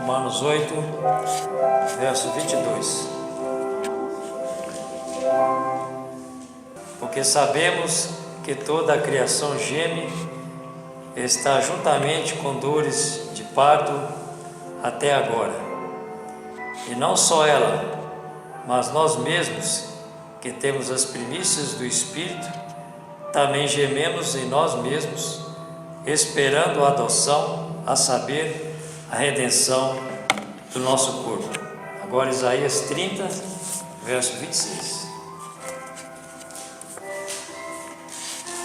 Romanos 8, verso 22. Porque sabemos que toda a criação geme, está juntamente com dores de parto até agora. E não só ela, mas nós mesmos, que temos as primícias do Espírito, também gememos em nós mesmos, esperando a adoção, a saber, a redenção do nosso corpo. Agora Isaías 30, verso 26.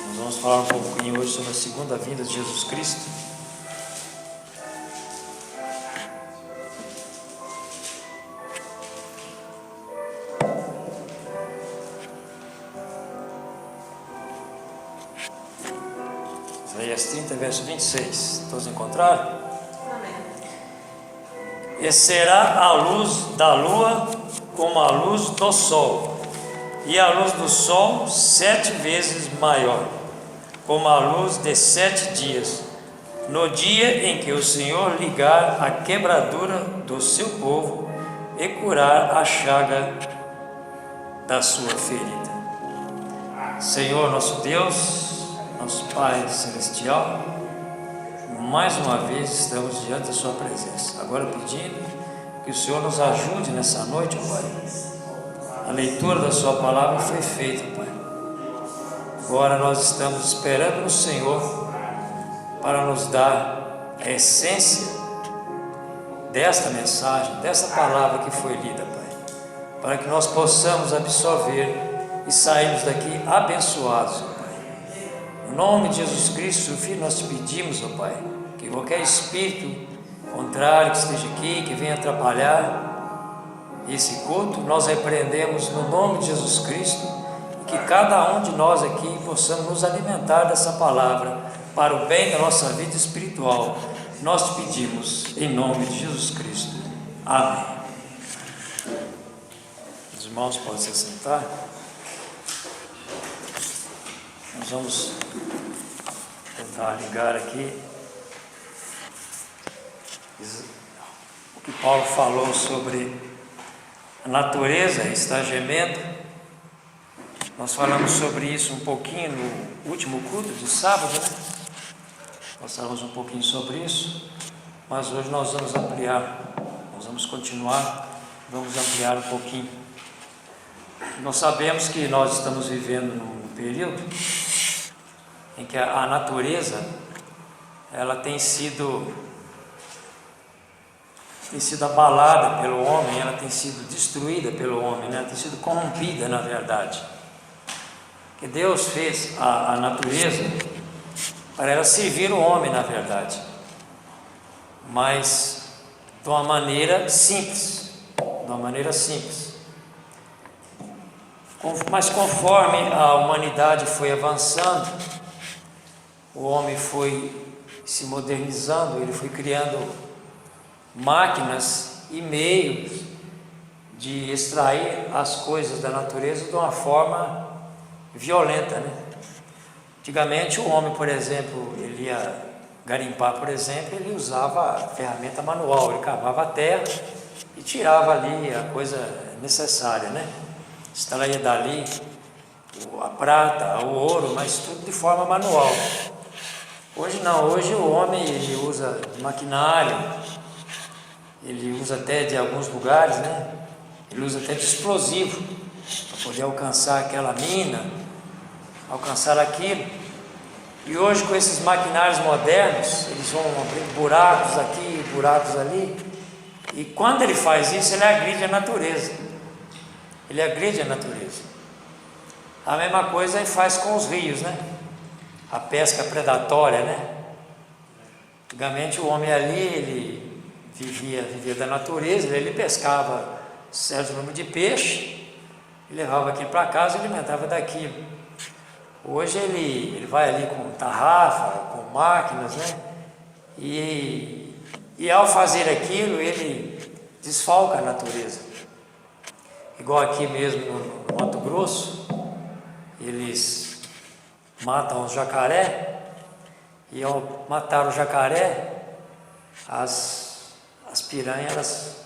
Nós vamos falar um pouquinho hoje sobre a segunda vinda de Jesus Cristo. Isaías 30, verso 26. Todos encontraram? E será a luz da lua como a luz do sol, e a luz do sol 7 vezes maior, como a luz de 7 dias, no dia em que o Senhor ligar a quebradura do seu povo e curar a chaga da sua ferida. Senhor nosso Deus, nosso Pai Celestial, mais uma vez estamos diante da sua presença, agora pedindo que o Senhor nos ajude nessa noite, Pai. A leitura da sua palavra foi feita, Pai. Agora nós estamos esperando no Senhor para nos dar a essência desta mensagem, dessa palavra que foi lida, Pai, para que nós possamos absorver e sairmos daqui abençoados, ó Pai. Em nome de Jesus Cristo, seu Filho, nós te pedimos, ó Pai, que qualquer espírito contrário que esteja aqui, que venha atrapalhar esse culto, nós repreendemos no nome de Jesus Cristo, e que cada um de nós aqui possamos nos alimentar dessa palavra para o bem da nossa vida espiritual. Nós te pedimos em nome de Jesus Cristo. Amém. Os irmãos podem se sentar. Nós vamos tentar ligar aqui o que Paulo falou sobre a natureza está gemendo. Nós falamos sobre isso um pouquinho no último culto de sábado, né? Nós falamos um pouquinho sobre isso, mas hoje nós vamos ampliar, nós vamos continuar, vamos ampliar um pouquinho. Nós sabemos que nós estamos vivendo num período em que a natureza ela tem sido abalada pelo homem, ela tem sido destruída pelo homem, né? Ela tem sido corrompida, na verdade. Que Deus fez a natureza para ela servir o homem, na verdade, mas de uma maneira simples, Mas conforme a humanidade foi avançando, o homem foi se modernizando, ele foi criando máquinas e meios de extrair as coisas da natureza de uma forma violenta, né? Antigamente o homem, por exemplo, ele ia garimpar, por exemplo, ele usava ferramenta manual, ele cavava a terra e tirava ali a coisa necessária, né? Extraía dali a prata, o ouro, mas tudo de forma manual. Hoje não, hoje o homem ele usa maquinário, ele usa até de alguns lugares, né? Ele usa até de explosivo para poder alcançar aquela mina, alcançar aquilo. E hoje com esses maquinários modernos, eles vão abrindo buracos aqui, buracos ali. E quando ele faz isso, ele agride a natureza. A mesma coisa ele faz com os rios, né? A pesca predatória, né? Antigamente o homem ali, ele vivia da natureza, ele pescava certo número de peixe e levava aquilo para casa e alimentava daquilo. Hoje ele vai ali com tarrafa, com máquinas, né? E ao fazer aquilo, ele desfalca a natureza. Igual aqui mesmo Mato Grosso, eles matam os jacaré, e ao matar o jacaré, as piranhas,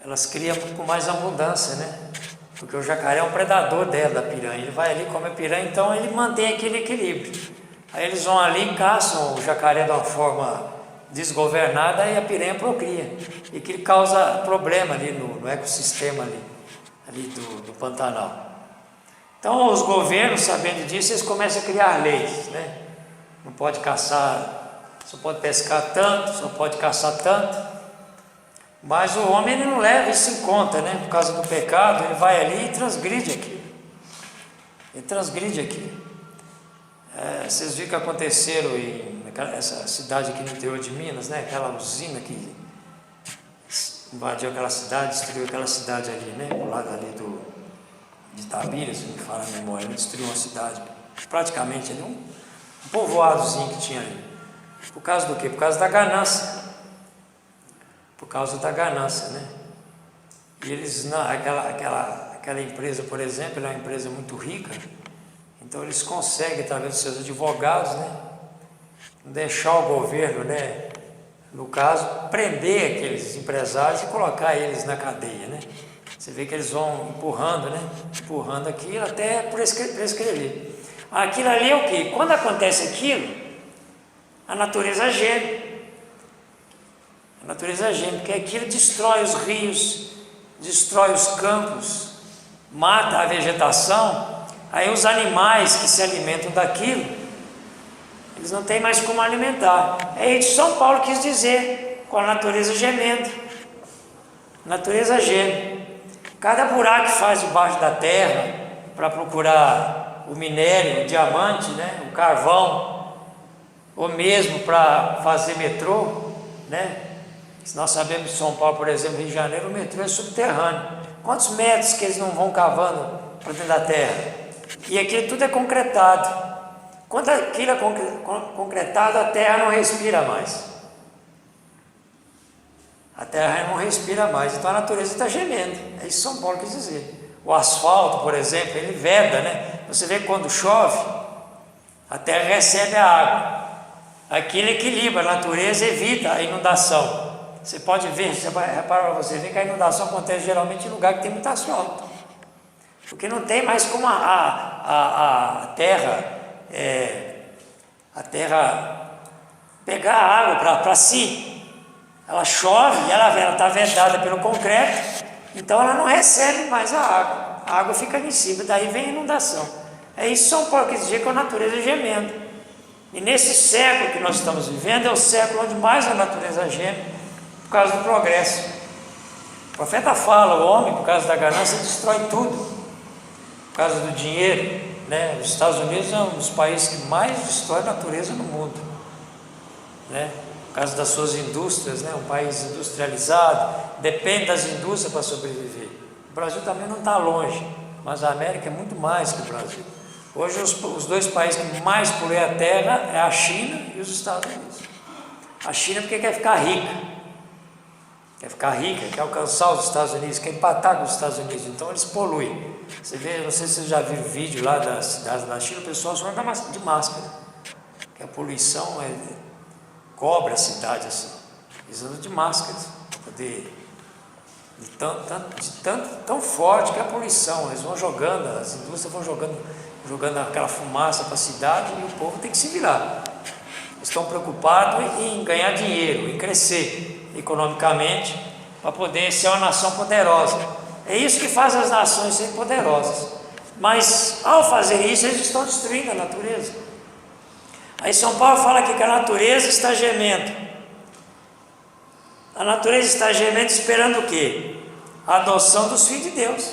elas criam com mais abundância, né? Porque o jacaré é um predador dela, da piranha. Ele vai ali, come a piranha, então ele mantém aquele equilíbrio. Aí eles vão ali e caçam o jacaré de uma forma desgovernada e a piranha procria. E que causa problema ali no ecossistema ali do Pantanal. Então os governos, sabendo disso, eles começam a criar leis, né? Não pode caçar, só pode pescar tanto, só pode caçar tanto. Mas o homem ele não leva isso em conta, né? Por causa do pecado, ele vai ali e transgride aquilo. Ele transgride aquilo. Vocês viram que aconteceram essa cidade aqui no interior de Minas, né? Aquela usina que invadiu aquela cidade, destruiu aquela cidade ali, né? Do lado ali de Itabira, se não me fala a memória, destruiu uma cidade, praticamente ali, um povoadozinho que tinha ali. Por causa do quê? Por causa da ganância. Por causa da ganância, né? E eles, aquela empresa, por exemplo, é uma empresa muito rica, então eles conseguem, através dos seus advogados, né, deixar o governo, né, no caso, prender aqueles empresários e colocar eles na cadeia, né? Você vê que eles vão empurrando, né? Empurrando aquilo até prescrever. Aquilo ali é o quê? Quando acontece aquilo, a natureza geme. A natureza geme, porque aquilo destrói os rios, destrói os campos, mata a vegetação. Aí os animais que se alimentam daquilo, eles não têm mais como alimentar. É isso que São Paulo quis dizer, com a natureza gemendo. A natureza geme. Cada buraco que faz debaixo da terra, para procurar o minério, o diamante, né, o carvão, ou mesmo para fazer metrô, né? Nós sabemos que São Paulo, por exemplo, Rio de Janeiro, o metrô é subterrâneo. Quantos metros que eles não vão cavando para dentro da terra? E aquilo tudo é concretado. Quando aquilo é concretado, a terra não respira mais. A terra não respira mais, então a natureza está gemendo. É isso que São Paulo quis dizer. O asfalto, por exemplo, ele veda, né? Você vê que quando chove, a terra recebe a água. Aquilo equilibra, a natureza evita a inundação. Você pode ver, você vai reparar, você vê que a inundação acontece geralmente em lugar que tem muito asfalto. Porque não tem mais como a terra pegar a água para si. Ela chove e ela está vedada pelo concreto, então ela não recebe mais a água. A água fica ali em cima, daí vem a inundação. É isso que São Paulo quer dizer com a natureza gemendo. E nesse século que nós estamos vivendo, é o século onde mais a natureza geme, por causa do progresso. O profeta fala, o homem, por causa da ganância, destrói tudo. Por causa do dinheiro, né? Os Estados Unidos é um dos países que mais destrói a natureza no mundo, né? Por causa das suas indústrias, né? Um país industrializado, depende das indústrias para sobreviver. O Brasil também não está longe, mas a América é muito mais que o Brasil. Hoje os dois países que mais poluem a terra é a China e os Estados Unidos. A China porque quer ficar rica. Quer ficar rica, quer alcançar os Estados Unidos, quer empatar com os Estados Unidos, então eles poluem. Você vê, não sei se vocês já viram vídeo lá das cidades da China, o pessoal só anda de máscara, que a poluição cobre a cidade assim. Eles andam de máscaras, tão forte que é a poluição. Eles vão jogando, as indústrias vão jogando aquela fumaça para a cidade e o povo tem que se virar. Eles estão preocupados em ganhar dinheiro, em crescer economicamente, para poder ser uma nação poderosa. É isso que faz as nações serem poderosas. Mas ao fazer isso, eles estão destruindo a natureza. Aí São Paulo fala aqui que a natureza está gemendo. A natureza está gemendo esperando o quê? A adoção dos filhos de Deus.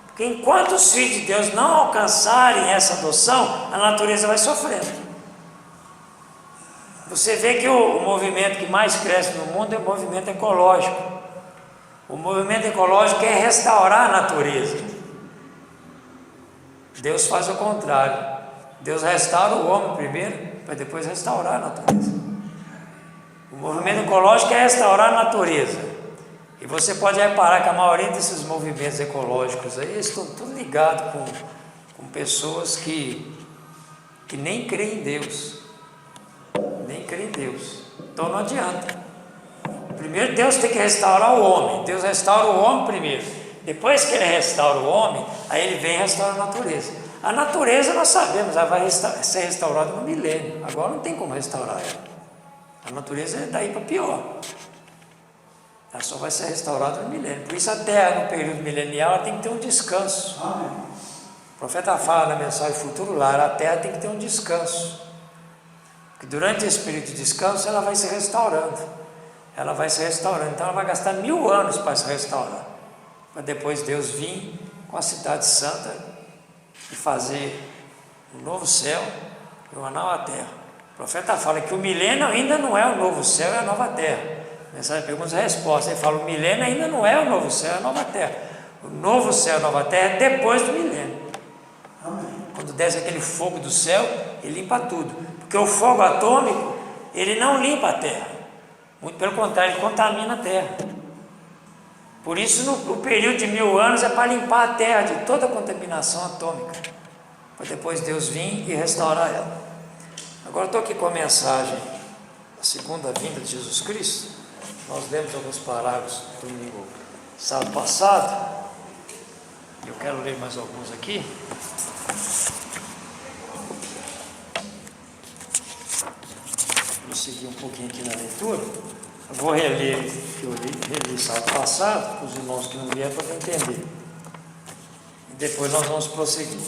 Porque enquanto os filhos de Deus não alcançarem essa adoção, a natureza vai sofrendo. Você vê que o movimento que mais cresce no mundo é o movimento ecológico. O movimento ecológico é restaurar a natureza. Deus faz o contrário. Deus restaura o homem primeiro, para depois restaurar a natureza. O movimento ecológico é restaurar a natureza. E você pode reparar que a maioria desses movimentos ecológicos aí estão tudo ligados com pessoas que nem creem em Deus. Nem creem em Deus. Então não adianta. Primeiro Deus tem que restaurar o homem. Deus restaura o homem primeiro. Depois que Ele restaura o homem, aí Ele vem e restaura a natureza. A natureza nós sabemos, ela vai ser restaurada no milênio. Agora não tem como restaurar ela. A natureza é daí para pior. Ela só vai ser restaurada no milênio. Por isso a terra no período milenial ela tem que ter um descanso. O profeta fala na mensagem Futuro Lar, a terra tem que ter um descanso. Porque durante esse período de descanso ela vai se restaurando. Ela vai se restaurando. Então ela vai gastar 1000 anos para se restaurar. Para depois Deus vir com a cidade santa e fazer um novo céu e uma nova terra. O profeta fala que o milênio ainda não é o novo céu e a nova terra. Mensagem, perguntas e respostas. Ele fala, o milênio ainda não é o novo céu e a nova terra. O novo céu e a nova terra é depois do milênio. Quando desce aquele fogo do céu, ele limpa tudo. Porque o fogo atômico, ele não limpa a terra. Muito pelo contrário, ele contamina a terra. Por isso, no período de 1000 anos, é para limpar a terra de toda a contaminação atômica. Para depois Deus vir e restaurar ela. Agora estou aqui com a mensagem da segunda vinda de Jesus Cristo. Nós lemos alguns parágrafos do domingo sábado passado. Eu quero ler mais alguns aqui. Vou seguir um pouquinho aqui na leitura. Eu vou reler o que eu reli sábado passado, para os irmãos que não vieram, para entender. E depois nós vamos prosseguir.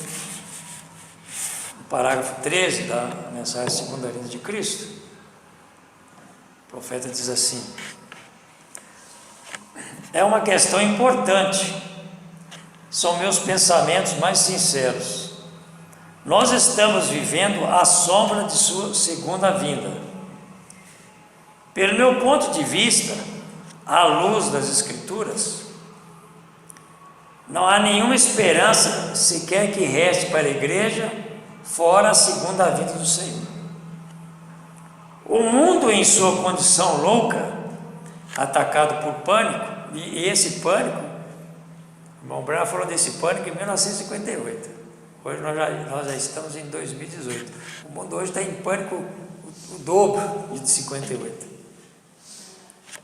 No parágrafo 13 da mensagem segunda vinda de Cristo, o profeta diz assim: é uma questão importante, são meus pensamentos mais sinceros. Nós estamos vivendo à sombra de sua segunda vinda. Pelo meu ponto de vista, à luz das Escrituras, não há nenhuma esperança sequer que reste para a igreja fora a segunda vinda do Senhor. O mundo em sua condição louca, atacado por pânico, e esse pânico, o irmão Branham falou desse pânico em 1958. Hoje nós já estamos em 2018. O mundo hoje está em pânico o dobro de 58.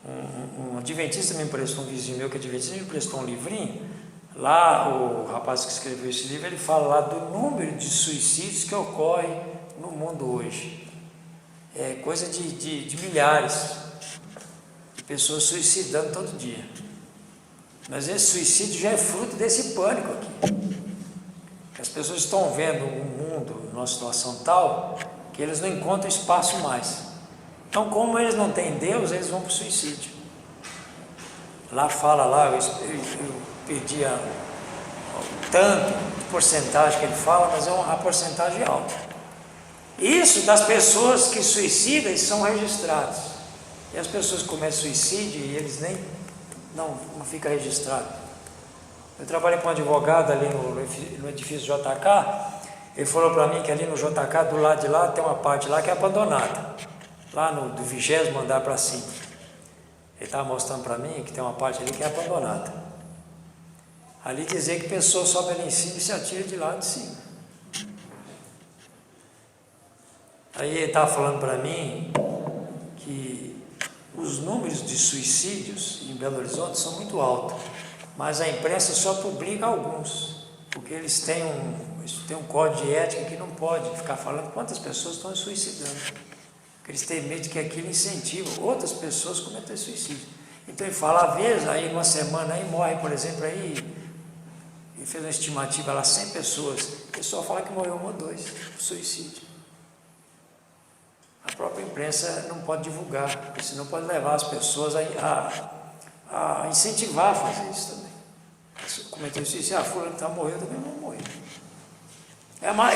Um adventista me emprestou, um vizinho meu que é adventista, me emprestou um livrinho. Lá, o rapaz que escreveu esse livro, ele fala lá do número de suicídios que ocorre no mundo hoje. É coisa de milhares de pessoas suicidando todo dia. Mas esse suicídio já é fruto desse pânico aqui. Que as pessoas estão vendo o mundo numa situação tal que eles não encontram espaço mais. Então, como eles não têm Deus, eles vão para o suicídio. Lá fala, eu perdi tanto de porcentagem que ele fala, mas é uma porcentagem alta. Isso das pessoas que suicidam são registradas. E as pessoas que cometem suicídio e eles nem não fica registrado. Eu trabalhei com um advogado ali no edifício JK. Ele falou para mim que ali no JK, do lado de lá, tem uma parte lá que é abandonada. Lá do 20º andar para cima. Ele estava mostrando para mim que tem uma parte ali que é abandonada. Ali dizer que a pessoa sobe ali em cima e se atira de lá de cima. Aí ele estava falando para mim que os números de suicídios em Belo Horizonte são muito altos, mas a imprensa só publica alguns, porque eles têm um código de ética que não pode ficar falando quantas pessoas estão se suicidando. Eles têm medo de que aquilo incentiva outras pessoas a cometer suicídio. Então ele fala, às vezes, aí uma semana aí morre, por exemplo, aí ele fez uma estimativa lá, 100 pessoas, o pessoal fala que morreu 1 ou 2 por suicídio. A própria imprensa não pode divulgar, porque senão pode levar as pessoas a incentivar a fazer isso também. Se cometer suicídio, fulano está morrendo, eu também vou morrer.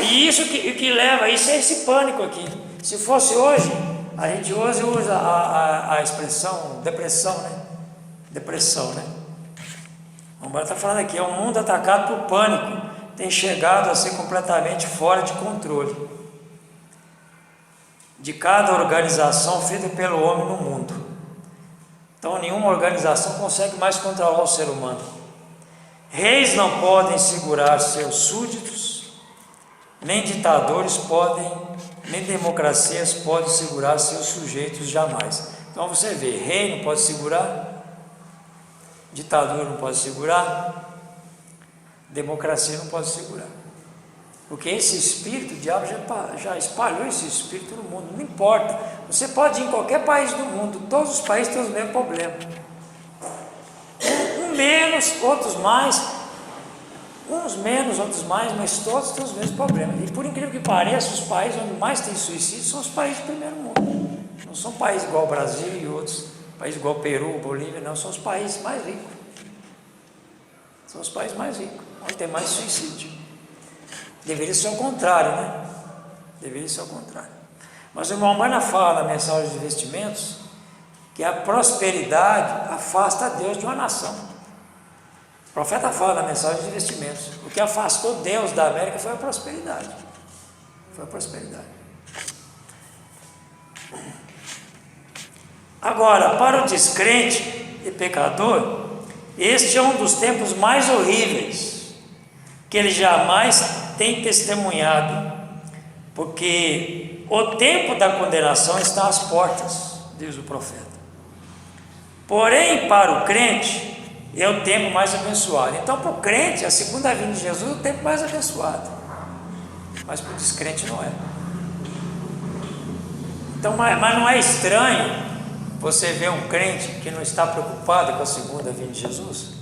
E isso que leva, isso é esse pânico aqui. Se fosse hoje, a gente hoje usa a expressão depressão, né? Depressão, né? O Humberto está falando aqui, é um mundo atacado por pânico, tem chegado a ser completamente fora de controle de cada organização feita pelo homem no mundo. Então nenhuma organização consegue mais controlar o ser humano. Reis não podem segurar seus súditos, nem ditadores podem, nem democracias podem segurar seus sujeitos jamais. Então você vê, rei não pode segurar, ditadura não pode segurar, democracia não pode segurar. Porque esse espírito, o diabo já espalhou esse espírito no mundo, não importa. Você pode ir em qualquer país do mundo, todos os países têm os mesmos problemas. Um menos, outros mais, uns menos, outros mais, mas todos têm os mesmos problemas. E por incrível que pareça, os países onde mais tem suicídio são os países do primeiro mundo. Não são países igual o Brasil e outros, países igual o Peru, Bolívia, não, são os países mais ricos. São os países mais ricos, onde tem mais suicídio. Deveria ser o contrário, né? Deveria ser o contrário. Mas o irmão Mana fala na mensagem de investimentos que a prosperidade afasta Deus de uma nação. O profeta fala na mensagem de investimentos: o que afastou Deus da América foi a prosperidade. Foi a prosperidade. Agora, para o descrente e pecador, este é um dos tempos mais horríveis que ele jamais tem testemunhado, porque o tempo da condenação está às portas, diz o profeta. Porém, para o crente, é o tempo mais abençoado. Então, para o crente, a segunda vinda de Jesus é o tempo mais abençoado, mas para o descrente não é. Então, mas não é estranho você ver um crente que não está preocupado com a segunda vinda de Jesus?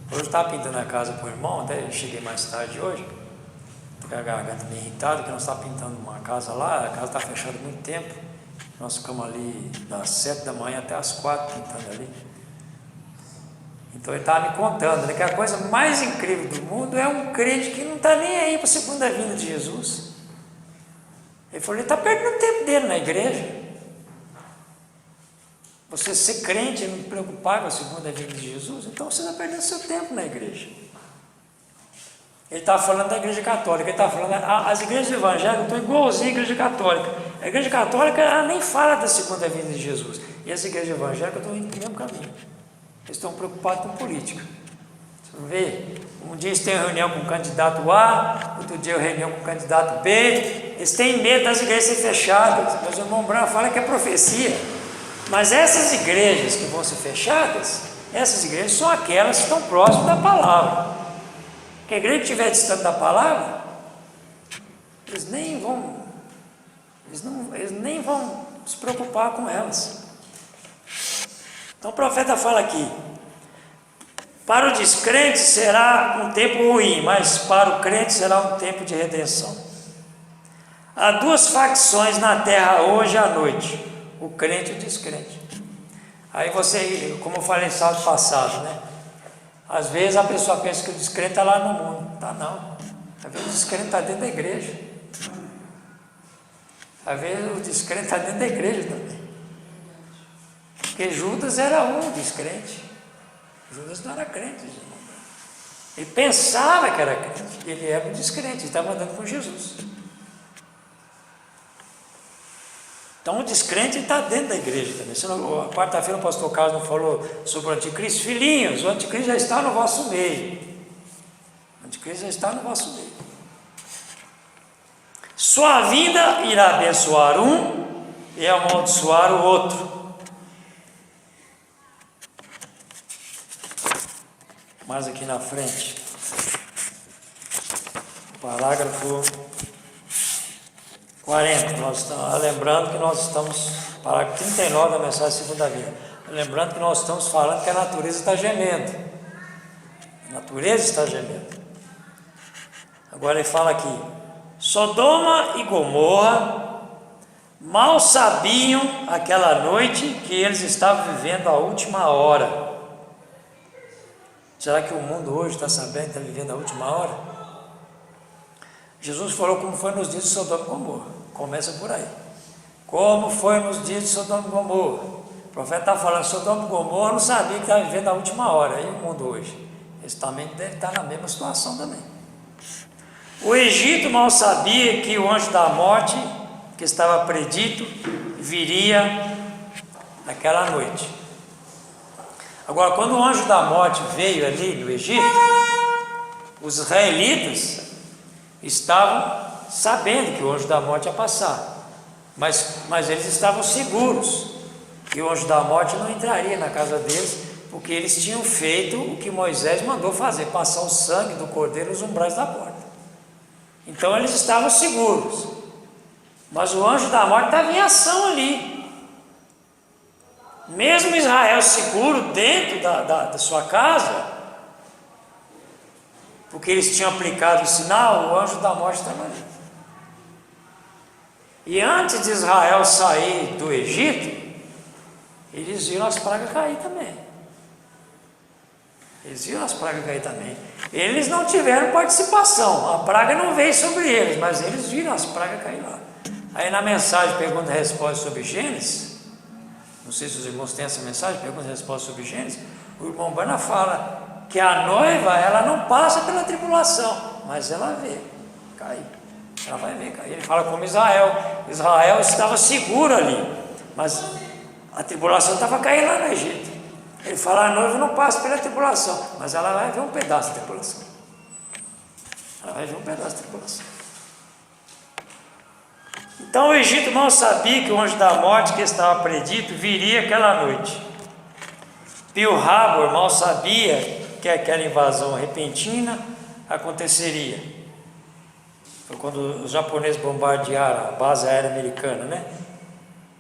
Hoje eu estava pintando a casa para o irmão, até eu cheguei mais tarde hoje, com a garganta meio irritada, que nós estávamos pintando uma casa lá, a casa está fechada há muito tempo, nós ficamos ali das 7 da manhã até as 4 pintando ali. Então ele estava me contando, né, que a coisa mais incrível do mundo é um crente que não está nem aí para a segunda vinda de Jesus. Ele falou, ele está perdendo o tempo dele na igreja. Você ser crente e não preocupar com a segunda vinda de Jesus, então você está perdendo seu tempo na igreja. Ele estava falando da igreja católica, ele estava falando, as igrejas evangélicas estão igualzinho à igreja católica. A igreja católica, ela nem fala da segunda vinda de Jesus. E as igrejas evangélicas estão indo para o mesmo caminho. Eles estão preocupados com política. Você não vê? Um dia eles têm reunião com o candidato A, outro dia reunião com o candidato B. Eles têm medo das igrejas serem fechadas. Mas o irmão Branco fala que é profecia. Mas essas igrejas que vão ser fechadas, essas igrejas são aquelas que estão próximas da palavra. Que a igreja que estiver distante da palavra, eles nem vão se preocupar com elas. Então o profeta fala aqui: para o descrente será um tempo ruim, mas para o crente será um tempo de redenção. Há duas facções na terra hoje à noite: o crente e o descrente. Aí você, como eu falei no sábado passado, né? Às vezes a pessoa pensa que o descrente está lá no mundo. Está não. Às vezes o descrente está dentro da igreja. Às vezes o descrente está dentro da igreja também. Porque Judas era um descrente. Judas não era crente, irmão. Ele pensava que era crente. Ele era um descrente, ele estava andando com Jesus. Então o descrente está dentro da igreja também. A quarta-feira o pastor Carlos não falou sobre o anticristo. Filhinhos, o anticristo já está no vosso meio. O anticristo já está no vosso meio. Sua vinda irá abençoar um e amaldiçoar o outro. Mais aqui na frente, parágrafo 40, lembrando que nós estamos, parágrafo 39 da mensagem segunda vinda, lembrando que nós estamos falando que a natureza está gemendo, a natureza está gemendo. Agora ele fala aqui: Sodoma e Gomorra mal sabiam aquela noite que eles estavam vivendo a última hora. Será que o mundo hoje está sabendo que está vivendo a última hora? Jesus falou como foi nos dias de Sodoma e Gomorra. Começa por aí. Como foi nos dias de Sodoma e Gomorra? O profeta está falando, Sodoma e Gomorra não sabia que estava vivendo a última hora. E o mundo hoje? Eles também devem estar na mesma situação também. O Egito mal sabia que o anjo da morte, que estava predito, viria naquela noite. Agora, quando o anjo da morte veio ali no Egito, os israelitas estavam sabendo que o anjo da morte ia passar, mas eles estavam seguros que o anjo da morte não entraria na casa deles, porque eles tinham feito o que Moisés mandou fazer, passar o sangue do cordeiro nos umbrais da porta. Então eles estavam seguros, mas o anjo da morte estava em ação ali. Mesmo Israel seguro dentro da sua casa, porque eles tinham aplicado o sinal, o anjo da morte estava ali. E antes de Israel sair do Egito, eles viram as pragas cair também. Eles não tiveram participação, a praga não veio sobre eles, mas eles viram as pragas cair lá. Aí na mensagem pergunta e resposta sobre Gênesis, não sei se os irmãos têm essa mensagem, pergunta e resposta sobre Gênesis, o irmão Bana fala que a noiva, ela não passa pela tribulação, mas ela vê cair, ela vai ver cair. Ele fala como Israel estava seguro ali, mas a tribulação estava caindo lá no Egito. Ele fala, a noiva não passa pela tribulação, mas ela vai ver um pedaço da tribulação. Então o Egito não sabia que o anjo da morte que estava predito viria aquela noite. Pil-Habor mal sabia que aquela invasão repentina aconteceria. Foi quando os japoneses bombardearam a base aérea americana, né?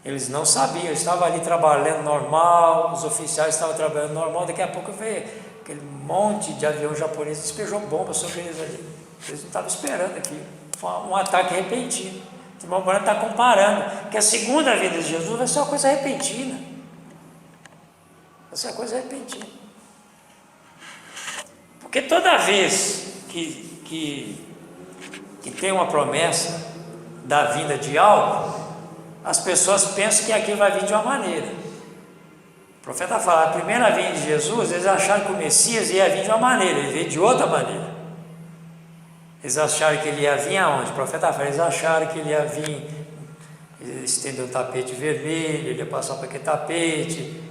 Eles não sabiam, eles estavam ali trabalhando normal, os oficiais estavam trabalhando normal, daqui a pouco veio aquele monte de avião japonês, despejou bomba sobre eles ali. Eles não estavam esperando aquilo, foi um ataque repentino. O irmão Branco está comparando que a segunda vinda de Jesus vai ser uma coisa repentina. Porque toda vez que tem uma promessa da vinda de algo, as pessoas pensam que aquilo vai vir de uma maneira. O profeta fala, a primeira vinda de Jesus, eles acharam que o Messias ia vir de uma maneira, ele veio de outra maneira. Eles acharam que ele ia vir aonde? O profeta fala, eles acharam que ele ia vir, estender o tapete vermelho, ele ia passar por aquele tapete.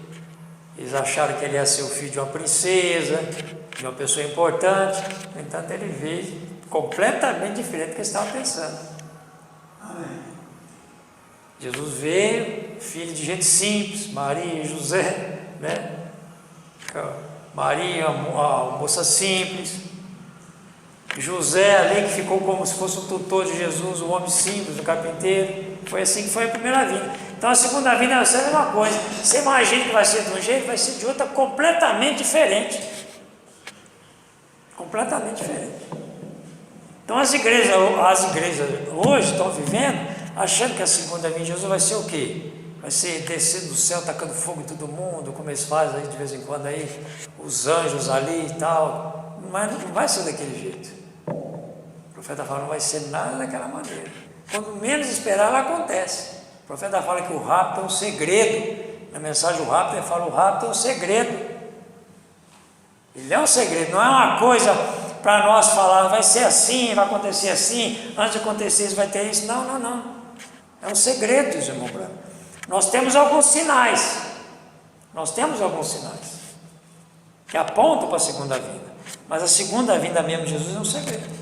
Eles acharam que ele ia ser o filho de uma princesa, de uma pessoa importante. No entanto, ele veio completamente diferente do que eles estavam pensando. Amém. Jesus veio, filho de gente simples, Maria e José, né? Maria, uma moça simples, José ali que ficou como se fosse o tutor de Jesus, um homem simples, um carpinteiro. Foi assim que foi a primeira vinda. Então a segunda vinda vai ser a mesma coisa. Você imagina que vai ser de um jeito, vai ser de outra completamente diferente. Então as igrejas hoje estão vivendo achando que a segunda vinda de Jesus vai ser o quê? Vai ser descendo do céu, tacando fogo em todo mundo, como eles fazem aí de vez em quando aí, os anjos ali e tal. Mas não vai ser daquele jeito. O profeta fala, não vai ser nada daquela maneira. Quando menos esperar, ela acontece. O profeta fala que o rapto é um segredo. Na mensagem do rapto, ele fala, o rapto é um segredo. Ele é um segredo, não é uma coisa para nós falar, vai ser assim, vai acontecer assim, antes de acontecer isso vai ter isso. Não. É um segredo, irmão Branco. Nós temos alguns sinais que apontam para a segunda vinda, mas a segunda vinda mesmo de Jesus é um segredo.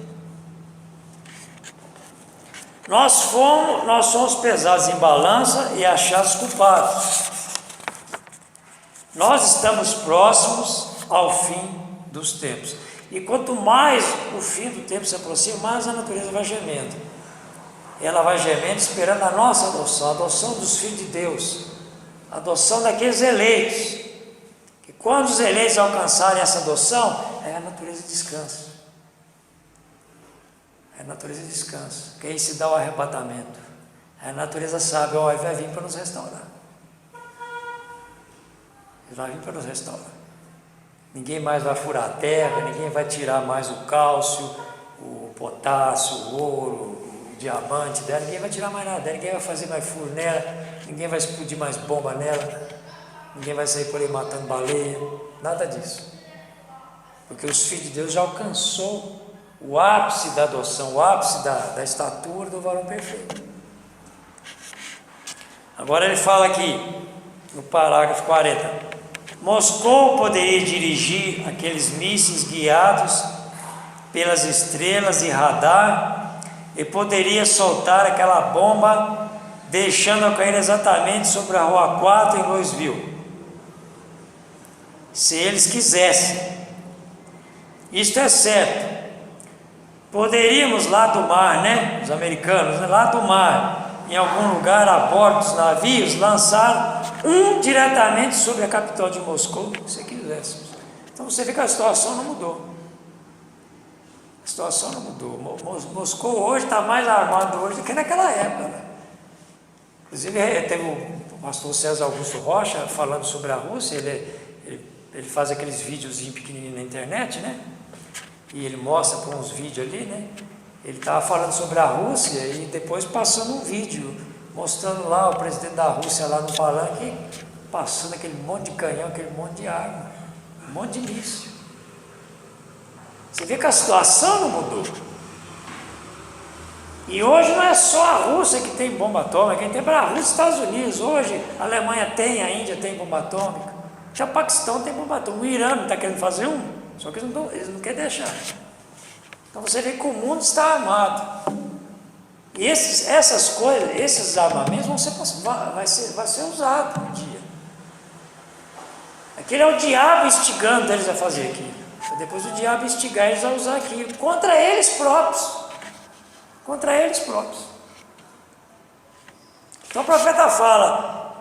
Nós somos pesados em balança e achados culpados. Nós estamos próximos ao fim dos tempos, e quanto mais o fim do tempo se aproxima, mais a natureza vai gemendo. Ela vai gemendo esperando a nossa adoção, a adoção dos filhos de Deus, a adoção daqueles eleitos, que quando os eleitos alcançarem essa adoção, a natureza descansa. Que aí se dá o arrebatamento. A natureza sabe, ele vai vir para nos restaurar. Ninguém mais vai furar a terra, ninguém vai tirar mais o cálcio, o potássio, o ouro, o diamante dela, ninguém vai tirar mais nada dela, ninguém vai fazer mais furo nela, ninguém vai explodir mais bomba nela, ninguém vai sair por aí matando baleia, nada disso. Porque os filhos de Deus já alcançou o ápice da adoção, o ápice da estatura do varão perfeito. Agora ele fala aqui, no parágrafo 40, Moscou poderia dirigir aqueles mísseis guiados pelas estrelas e radar e poderia soltar aquela bomba, deixando-a cair exatamente sobre a Rua 4 em Louisville, se eles quisessem. Isto é certo. Poderíamos lá do mar, né? Os americanos, né? Lá do mar, em algum lugar a bordo dos navios, lançar um diretamente sobre a capital de Moscou, se quiséssemos. Então você vê que a situação não mudou. A situação não mudou. Moscou hoje está mais armado hoje do que naquela época, né? Inclusive teve o pastor César Augusto Rocha falando sobre a Rússia. Ele faz aqueles videozinhos pequenininhos na internet, né? E ele mostra com uns vídeos ali, né? Ele estava falando sobre a Rússia e depois passando um vídeo mostrando lá o presidente da Rússia lá no palanque, passando aquele monte de canhão, aquele monte de arma, um monte de míssil. Você vê que a situação não mudou. E hoje não é só a Rússia que tem bomba atômica, quem tem para a Rússia e Estados Unidos. Hoje a Alemanha tem, a Índia tem bomba atômica, já o Paquistão tem bomba atômica, o Irã está querendo fazer um, só que eles não querem deixar. Então você vê que o mundo está armado. E essas coisas, esses armamentos vai ser usado um dia. Aquele é o diabo instigando eles a fazer aquilo. Depois o diabo instigar eles a usar aquilo contra eles próprios. Contra eles próprios. Então o profeta fala,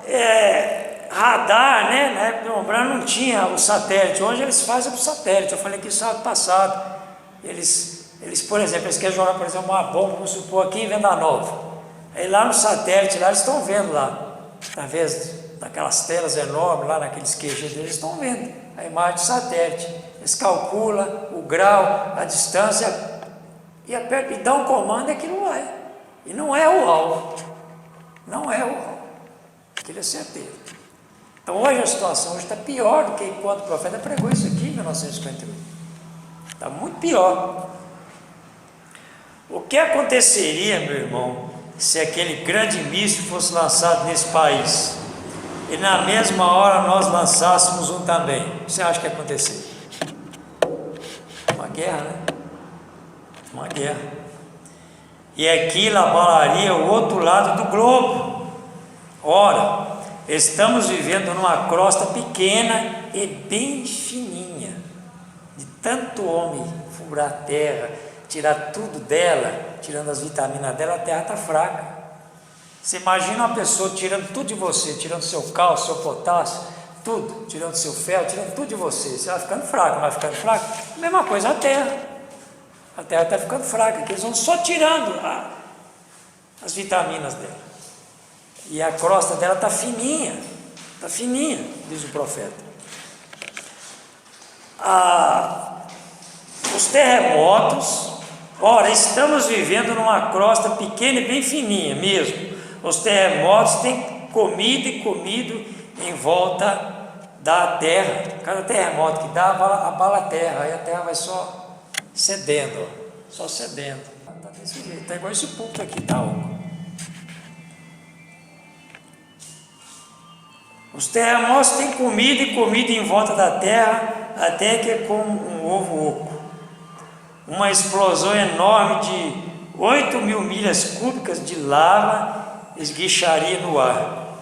radar, né? Na época do Umbrano não tinha o satélite, hoje eles fazem o satélite. Eu falei aqui sábado passado. Eles, por exemplo, eles querem jogar, por exemplo, uma bomba, vamos supor, aqui em Venda Nova. Aí lá no satélite, lá eles estão vendo lá, através daquelas telas enormes, lá naqueles QG deles, eles estão vendo a imagem do satélite. Eles calculam o grau, a distância, e dão um comando e aquilo vai. E não é o alvo. Não é o alvo. Aquilo é certeza. Então hoje a situação está pior do que quando o profeta pregou isso aqui em 1951. Está muito pior. O que aconteceria, meu irmão, se aquele grande míssil fosse lançado nesse país e na mesma hora nós lançássemos um também? O que você acha que ia acontecer? Uma guerra, né? Uma guerra. E aquilo abalaria o outro lado do globo. Ora, estamos vivendo numa crosta pequena e bem fininha, de tanto homem furar a terra, tirar tudo dela, tirando as vitaminas dela, a terra está fraca. Você imagina uma pessoa tirando tudo de você, tirando seu cálcio, seu potássio, tudo, tirando seu ferro, tirando tudo de você. Você vai ficando fraco, vai ficando fraco. Mesma coisa a terra. A terra está ficando fraca, que eles vão só tirando as vitaminas dela. E a crosta dela está fininha, diz o profeta. Os terremotos, ora, estamos vivendo numa crosta pequena e bem fininha mesmo. Os terremotos têm comido e comido em volta da terra. Cada terremoto que dá, abala a terra, aí a terra vai só cedendo, ó, só cedendo. Está desse jeito, está igual esse púlpito aqui, tá oco. Os terremotos têm comido e comido em volta da terra, até que é como um ovo oco. Uma explosão enorme de 8.000 milhas cúbicas de lava esguicharia no ar.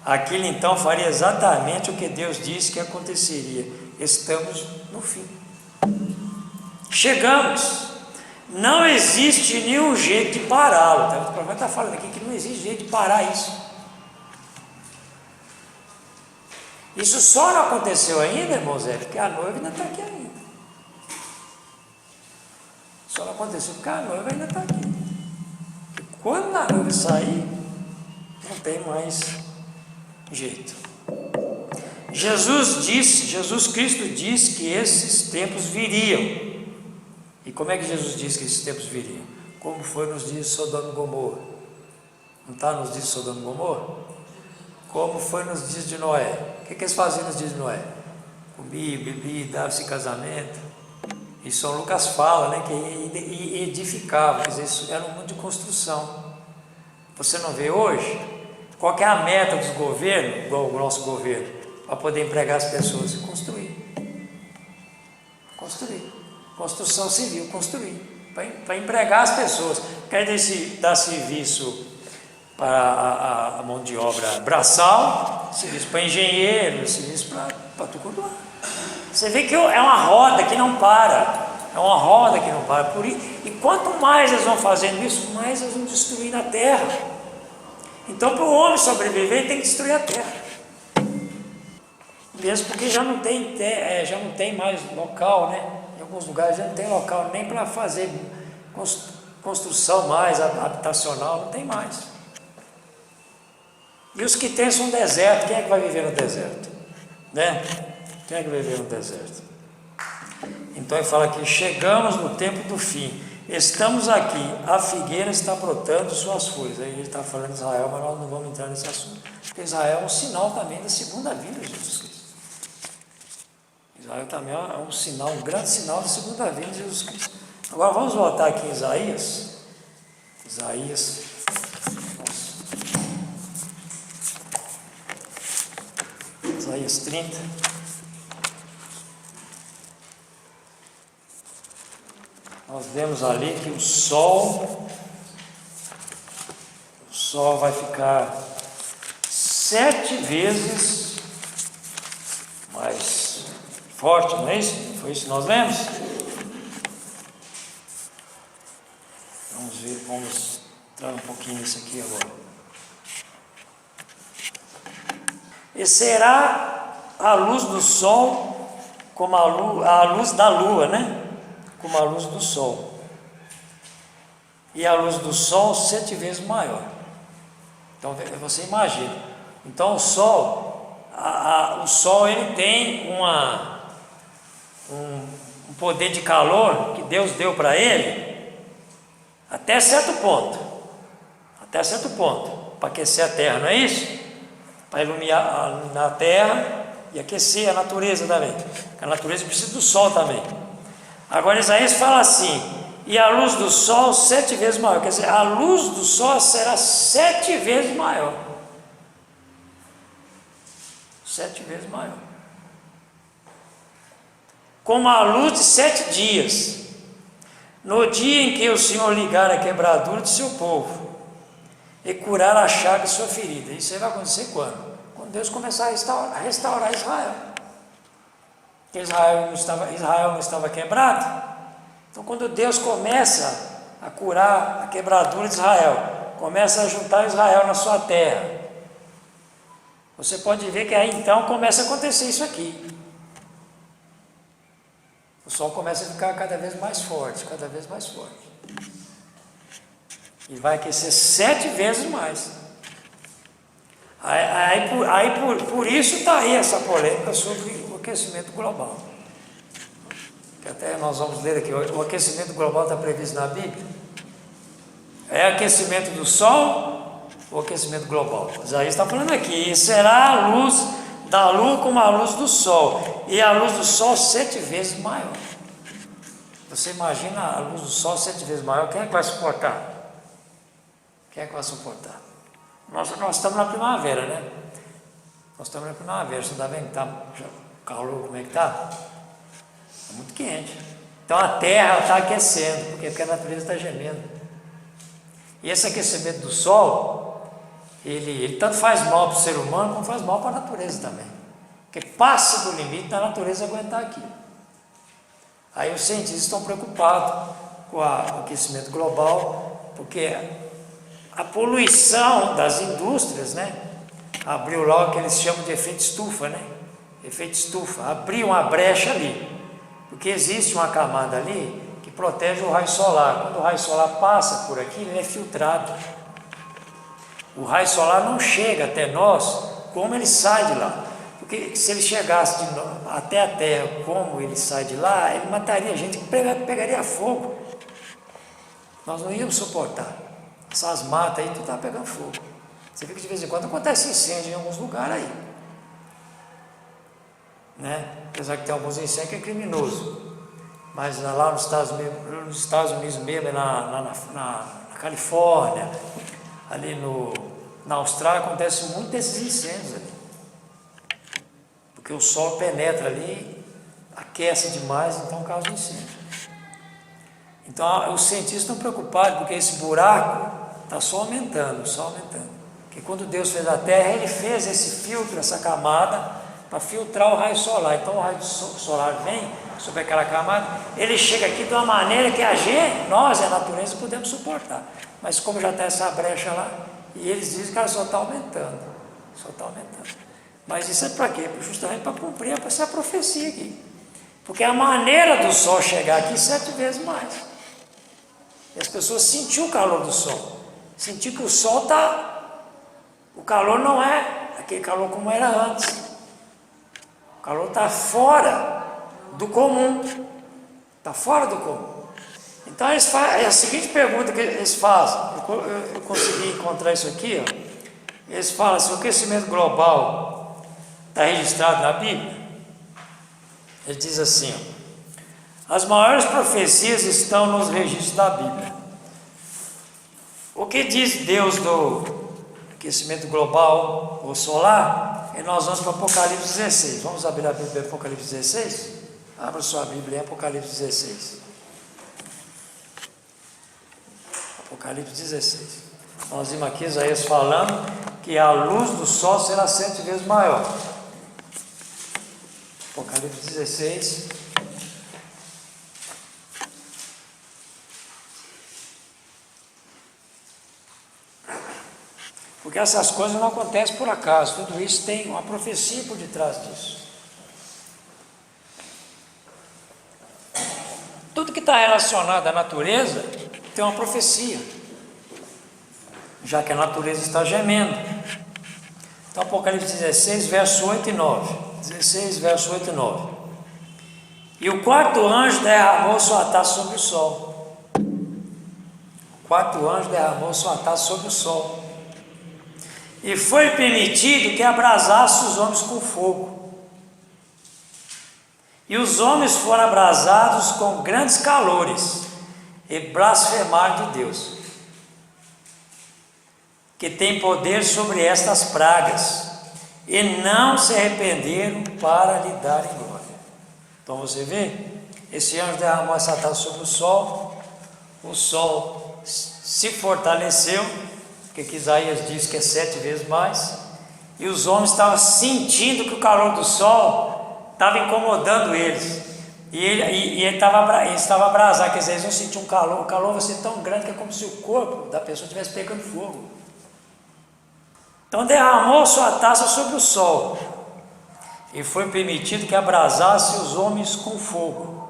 Aquilo então faria exatamente o que Deus disse que aconteceria. Estamos no fim. Chegamos. Não existe nenhum jeito de pará-lo. O profeta está falando aqui que não existe jeito de parar isso. Isso só não aconteceu ainda, irmãos, porque a noiva ainda está aqui ainda. Só não aconteceu porque a noiva ainda está aqui. E quando a noiva sair, não tem mais jeito. Jesus Cristo disse que esses tempos viriam. E como é que Jesus disse que esses tempos viriam? Como foi nos dias de Sodoma e Gomorra? Não está nos dias de Sodoma e Gomorra? Como foi nos dias de Noé? O que eles faziam nos dias de Noé? Comia, bebia, dava-se casamento. E São Lucas fala, né, que edificava, quer dizer, isso era um mundo de construção. Você não vê hoje? Qual que é a meta dos governos, igual o nosso governo? para poder empregar as pessoas e construir. Construção civil, construir. Para empregar as pessoas. Quer dar serviço para a mão de obra braçal, serviço para engenheiro, serviço para tudo lá. Você vê que é uma roda que não para. É uma roda que não para. E quanto mais eles vão fazendo isso, mais eles vão destruindo a terra. Então, para o homem sobreviver, ele tem que destruir a terra. Mesmo porque já não tem mais local, né? Em alguns lugares já não tem local nem para fazer construção mais habitacional, não tem mais. E os que tem são deserto. Quem é que vai viver no deserto? Né? Quem é que vai viver no deserto? Então ele fala que chegamos no tempo do fim. Estamos aqui, a figueira está brotando suas folhas. Aí ele está falando de Israel, mas nós não vamos entrar nesse assunto. Porque Israel é um sinal também da segunda vinda de Jesus Cristo. Israel também é um sinal, um grande sinal da segunda vinda de Jesus Cristo. Agora vamos voltar aqui em Isaías. Isaías 30. Nós vemos ali que o sol vai ficar 7 vezes mais forte, não é isso? Foi isso que nós lemos? Vamos entrar um pouquinho nisso aqui agora. E será a luz do sol como a luz da lua, né? Como a luz do sol. E a luz do sol 7 vezes maior. Então você imagina. Então o sol, o sol ele tem um poder de calor que Deus deu para ele até certo ponto. Para aquecer a terra, não é isso? Para iluminar a terra e aquecer a natureza também. Porque a natureza precisa do sol também. Agora Isaías fala assim: e a luz do sol 7 vezes maior. Quer dizer, a luz do sol será 7 vezes maior. 7 vezes maior. Como a luz de 7 dias. No dia em que o Senhor ligar a quebradura de seu povo e curar a chaga de sua ferida. Isso aí vai acontecer quando? Quando Deus começar a restaurar Israel. Porque Israel não estava quebrado. Então quando Deus começa a curar a quebradura de Israel, começa a juntar Israel na sua terra, você pode ver que aí então começa a acontecer isso aqui. O sol começa a ficar cada vez mais forte. E vai aquecer 7 vezes mais. Por isso está aí essa polêmica sobre o aquecimento global. Que até nós vamos ler aqui, o aquecimento global está previsto na Bíblia. É aquecimento do sol ou aquecimento global? Isaías está falando aqui, e será a luz da lua como a luz do sol, e a luz do sol 7 vezes maior. Você imagina a luz do sol 7 vezes maior, quem é que vai suportar? Nós estamos na primavera, né? Você está vendo que está calor, como é que está? Está muito quente. Então a terra está aquecendo, porque a natureza está gemendo. E esse aquecimento do sol, ele tanto faz mal para o ser humano, como faz mal para a natureza também. Porque passa do limite da natureza aguentar aquilo. Aí os cientistas estão preocupados com o aquecimento global, porque a poluição das indústrias, né, abriu lá o que eles chamam de efeito estufa, né? Efeito estufa, abriu uma brecha ali, porque existe uma camada ali que protege o raio solar. Quando o raio solar passa por aqui, ele é filtrado. O raio solar não chega até nós como ele sai de lá, porque se ele chegasse até a Terra como ele sai de lá, ele mataria a gente, pegaria fogo. Nós não íamos suportar. Essas matas aí, tudo está pegando fogo. Você vê que de vez em quando acontece incêndio em alguns lugares aí, né? Apesar que tem alguns incêndios que é criminoso, mas lá nos Estados Unidos mesmo, na Califórnia, ali na Austrália, acontece muito desses incêndios ali. porque o sol penetra ali, aquece demais, então causa incêndio. Então os cientistas estão preocupados, porque esse buraco está só aumentando, Porque quando Deus fez a Terra, Ele fez esse filtro, essa camada, para filtrar o raio solar. Então o raio solar vem sobre aquela camada, ele chega aqui de uma maneira que nós, a natureza, podemos suportar. Mas como já está essa brecha lá, e eles dizem que ela só está aumentando. Mas isso é para quê? Justamente para cumprir essa profecia aqui. Porque a maneira do sol chegar aqui 7 vezes mais. E as pessoas sentiram o calor do sol. Sentir que o sol está... O calor não é aquele calor como era antes. O calor está fora do comum. Está fora do comum. Então eles fazem, é a seguinte pergunta que eles fazem. Eu consegui encontrar isso aqui, ó. Eles falam assim: o aquecimento global está registrado na Bíblia? Ele diz assim, ó: as maiores profecias estão nos registros da Bíblia. O que diz Deus do aquecimento global ou solar? E nós vamos para Apocalipse 16. Vamos abrir a Bíblia em Apocalipse 16? Abra sua Bíblia em Apocalipse 16. Apocalipse 16. Nós vimos aqui Isaías falando que a luz do sol será 7 vezes maior. Apocalipse 16. Porque essas coisas não acontecem por acaso, tudo isso tem uma profecia por detrás disso. Tudo que está relacionado à natureza tem uma profecia, já que a natureza está gemendo. Então, Apocalipse 16, verso 8 e 9. 16, verso 8 e 9. E o quarto anjo derramou sua taça sobre o sol. O quarto anjo derramou sua taça sobre o sol. E foi permitido que abrasasse os homens com fogo. E os homens foram abrasados com grandes calores e blasfemaram de Deus, que tem poder sobre estas pragas, e não se arrependeram para lhe darem glória. Então você vê, esse anjo derramou essa taça sobre o sol se fortaleceu, porque Isaías diz que é 7 vezes mais, e os homens estavam sentindo que o calor do sol estava incomodando eles, e ele estava abrasado, quer dizer, eles não sentiam um calor, o calor vai ser tão grande que é como se o corpo da pessoa estivesse pegando fogo. Então derramou sua taça sobre o sol, e foi permitido que abrasasse os homens com fogo.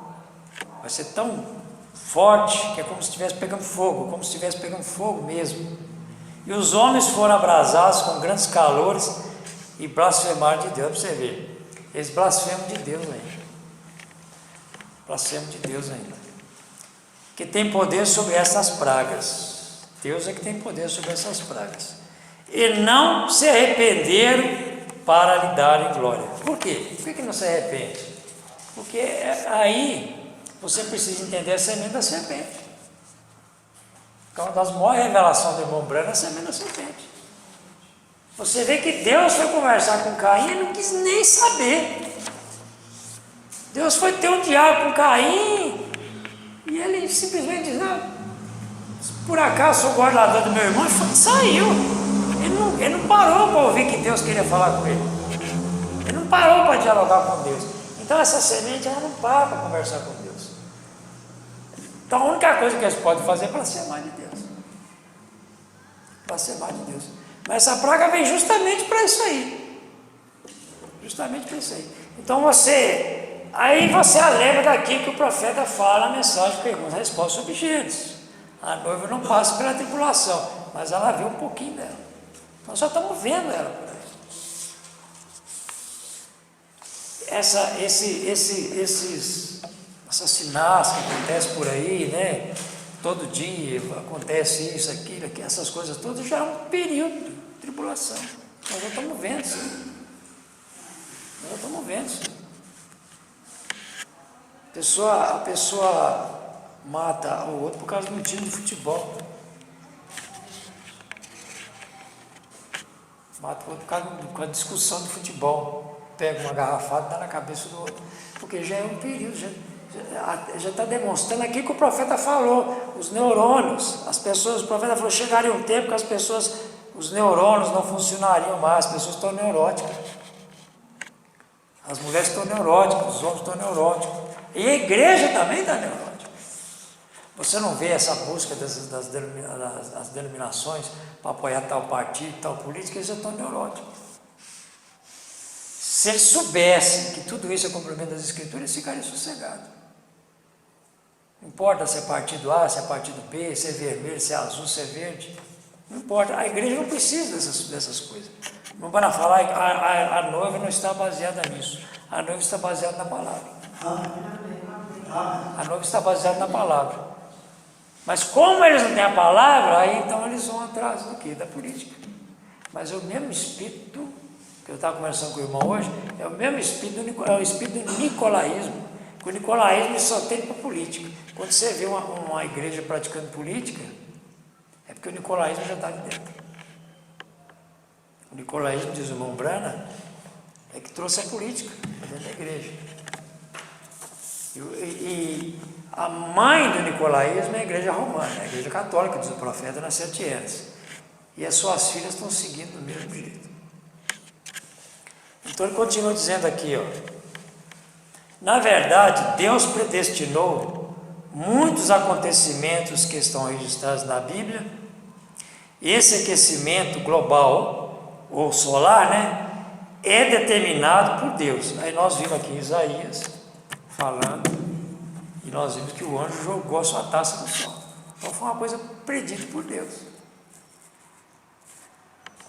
Vai ser tão forte que é como se estivesse pegando fogo, mesmo. E os homens foram abrasados com grandes calores e blasfemaram de Deus. Para você ver, eles blasfemam de Deus ainda. Que tem poder sobre essas pragas. Deus é que tem poder sobre essas pragas. E não se arrependeram para lhe darem glória. Por quê? Por que não se arrepende? Porque aí você precisa entender a semente da serpente. Uma das maiores revelações do irmão Branco é a semente da serpente. Você vê que Deus foi conversar com Caim e não quis nem saber. Deus foi ter um diálogo com Caim e ele simplesmente diz: não, por acaso sou guardador do meu irmão, e saiu. Ele não parou para ouvir que Deus queria falar com ele. Ele não parou para dialogar com Deus. Então essa semente ela não para para conversar com Deus. Então a única coisa que eles podem fazer é blasfemar de Deus. Mas essa praga vem justamente para isso aí. Então aí você lembra daquilo que o profeta fala, a mensagem, pergunta, resposta sobre Gênesis. A noiva não passa pela tribulação, mas ela vê um pouquinho dela. Nós só estamos vendo ela por aí. Esses assassinatos que acontecem por aí, né? Todo dia acontece isso, aquilo, essas coisas todas, já é um período de tribulação. Nós já estamos vendo isso. A pessoa mata o outro por causa de um time de futebol. Mata o outro por causa de discussão de futebol. pega uma garrafada e dá na cabeça do outro, porque já é um período, já está demonstrando aquilo que o profeta falou, os neurônios, as pessoas, o profeta falou, chegaria um tempo que as pessoas, os neurônios não funcionariam mais, as pessoas estão neuróticas, as mulheres estão neuróticas, os homens estão neuróticos, e a igreja também está neurótica. Você não vê essa busca das denominações para apoiar tal partido, tal política, eles já estão neuróticos. Se eles soubessem que tudo isso é cumprimento das Escrituras, eles ficariam sossegados. Não importa se é partido A, se é partido B, se é vermelho, se é azul, se é verde. Não importa. A igreja não precisa dessas coisas. Não para falar que a noiva não está baseada nisso. A noiva está baseada na palavra. A noiva está baseada na palavra. Mas como eles não têm a palavra, aí então eles vão atrás do quê? Da política. Mas é o mesmo espírito, que eu estava conversando com o irmão hoje, é o mesmo espírito, é o espírito do nicolaísmo. O nicolaísmo só tem para política. Quando você vê uma igreja praticando política, é porque o nicolaísmo já está ali dentro. O nicolaísmo, diz o irmão Brana, é que trouxe a política para dentro da igreja. E a mãe do nicolaísmo é a igreja romana, a igreja católica, diz o profeta, nas 7 eras. E as suas filhas estão seguindo do mesmo jeito. Então ele continua dizendo aqui, ó. Na verdade, Deus predestinou muitos acontecimentos que estão registrados na Bíblia. Esse aquecimento global, ou solar, né, é determinado por Deus. Aí nós vimos aqui em Isaías, falando, e nós vimos que o anjo jogou a sua taça no sol. Então foi uma coisa predita por Deus.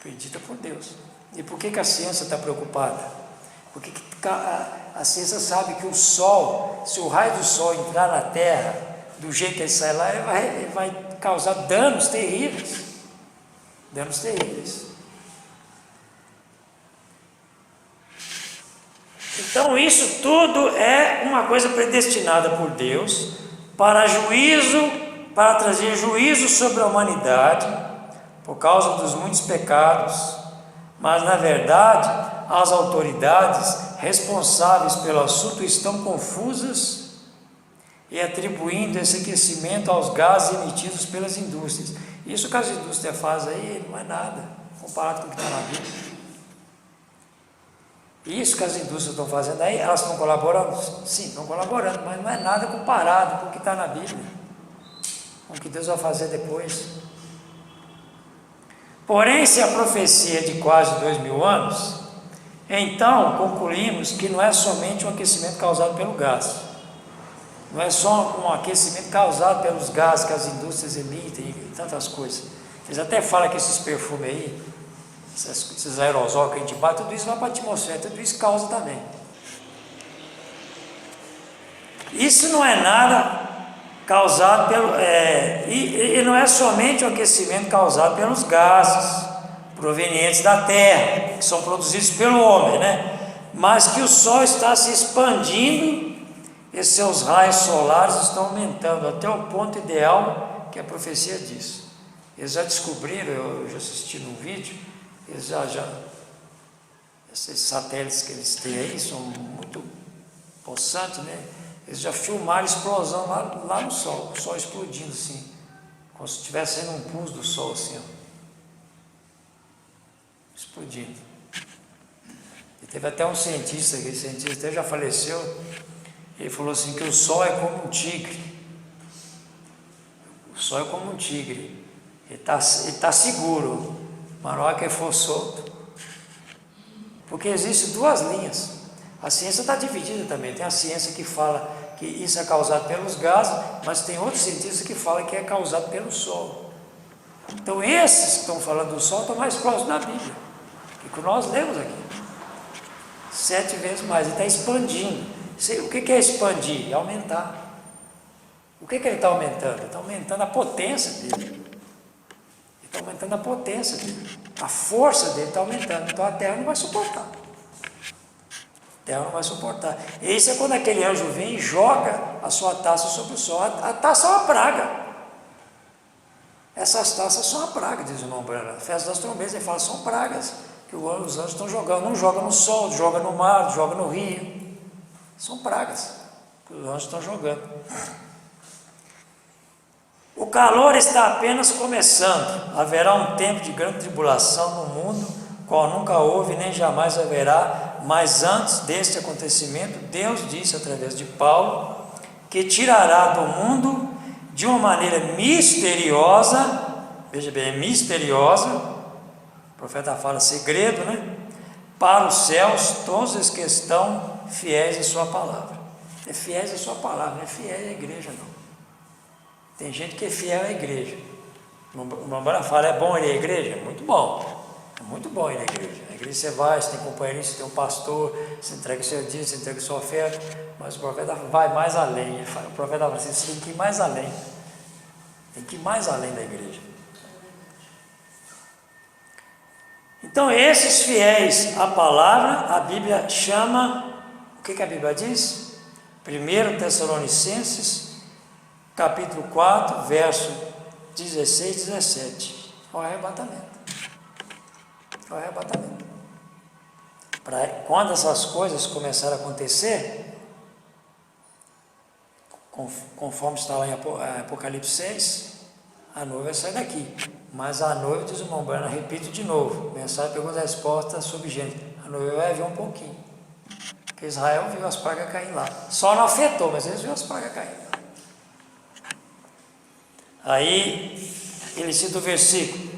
Predita por Deus. E por que a ciência está preocupada? Porque a ciência sabe que o sol, se o raio do sol entrar na Terra, do jeito que ele sai lá, ele vai causar danos terríveis. Danos terríveis. Então isso tudo é uma coisa predestinada por Deus para trazer juízo sobre a humanidade por causa dos muitos pecados, mas na verdade as autoridades responsáveis pelo assunto estão confusas e atribuindo esse aquecimento aos gases emitidos pelas indústrias. Isso que as indústrias fazem aí não é nada comparado com o que está na Bíblia. Isso que as indústrias estão fazendo aí, elas estão colaborando? Sim, estão colaborando, mas não é nada comparado com o que está na Bíblia, com o que Deus vai fazer depois. Porém, se a profecia é de quase 2000 anos, então concluímos que não é somente um aquecimento causado pelo gás, não é só um aquecimento causado pelos gases que as indústrias emitem e tantas coisas. Eles até falam que esses perfumes aí, esses aerosóis que a gente bate, tudo isso vai para a atmosfera, tudo isso causa também. Isso não é nada causado e não é somente o aquecimento causado pelos gases provenientes da Terra, que são produzidos pelo homem, né? Mas que o Sol está se expandindo e seus raios solares estão aumentando até o ponto ideal que a profecia diz. Eles já descobriram, eu já assisti num vídeo, esses satélites que eles têm aí são muito possantes, né? Eles já filmaram a explosão lá no Sol, o Sol explodindo assim, como se estivesse saindo um pulso do Sol assim, ó, explodindo. E teve até um cientista, aquele cientista até já faleceu, ele falou assim que o Sol é como um tigre. O Sol é como um tigre, ele tá seguro, mas na hora que ele for solto, porque existem 2 linhas. A ciência está dividida também, tem a ciência que fala que isso é causado pelos gases, mas tem outros cientistas que falam que é causado pelo Sol. Então esses que estão falando do Sol estão mais próximos da Bíblia, que nós lemos aqui, 7 vezes mais, ele está expandindo. O que é expandir? É aumentar. O que ele está aumentando? Ele está aumentando a potência dele. Ele está aumentando a potência dele. A força dele está aumentando. Então a Terra não vai suportar. A Terra não vai suportar. Esse é quando aquele anjo vem e joga a sua taça sobre o Sol. A taça é uma praga. Essas taças são uma praga, diz o irmão Branham. A festa das trombetas, ele fala, são pragas. que os anjos estão jogando. Um joga no sol, joga no mar, joga no rio. São pragas que os anjos estão jogando. O calor está apenas começando. Haverá um tempo de grande tribulação no mundo, qual nunca houve nem jamais haverá. Mas antes deste acontecimento, Deus disse através de Paulo que tirará do mundo de uma maneira misteriosa, veja bem, misteriosa, o profeta fala segredo, né? Para os céus todos os que estão fiéis à sua palavra. É fiéis à sua palavra, não é fiel à igreja não. Tem gente que é fiel à igreja. O irmão fala, é bom ir à igreja? É muito bom. É muito bom ir à igreja. A igreja você vai, você tem companheirinho, você tem um pastor, você entrega o seu dia, você entrega a sua oferta, mas o profeta vai mais além. O profeta fala assim, você tem que ir mais além. Tem que ir mais além da igreja. Então, esses fiéis à palavra, a Bíblia chama, o que a Bíblia diz? 1 Tessalonicenses, capítulo 4, verso 16 e 17. O arrebatamento. O arrebatamento. Quando essas coisas começarem a acontecer, conforme está lá em Apocalipse 6, a noiva vai sair daqui. Mas a noiva, diz o irmão Branham, repito de novo, mensagem, pergunta e resposta sobre gênero. A noiva vai ver um pouquinho. Porque Israel viu as pragas caindo lá. Só não afetou, mas eles viram as pragas caindo. Aí, ele cita o versículo.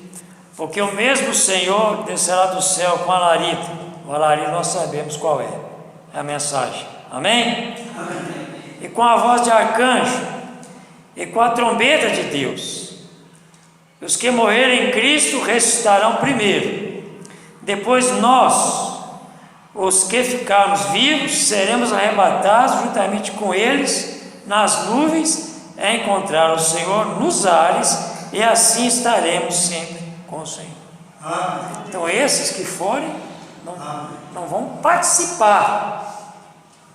Porque o mesmo Senhor descerá do céu com alarido. O alarido nós sabemos qual é. É a mensagem. Amém? Amém. E com a voz de arcanjo. E com a trombeta de Deus. Os que morrerem em Cristo ressuscitarão primeiro. Depois nós, os que ficarmos vivos, seremos arrebatados juntamente com eles nas nuvens a encontrar o Senhor nos ares, e assim estaremos sempre com o Senhor. Amém. Então esses que forem não vão participar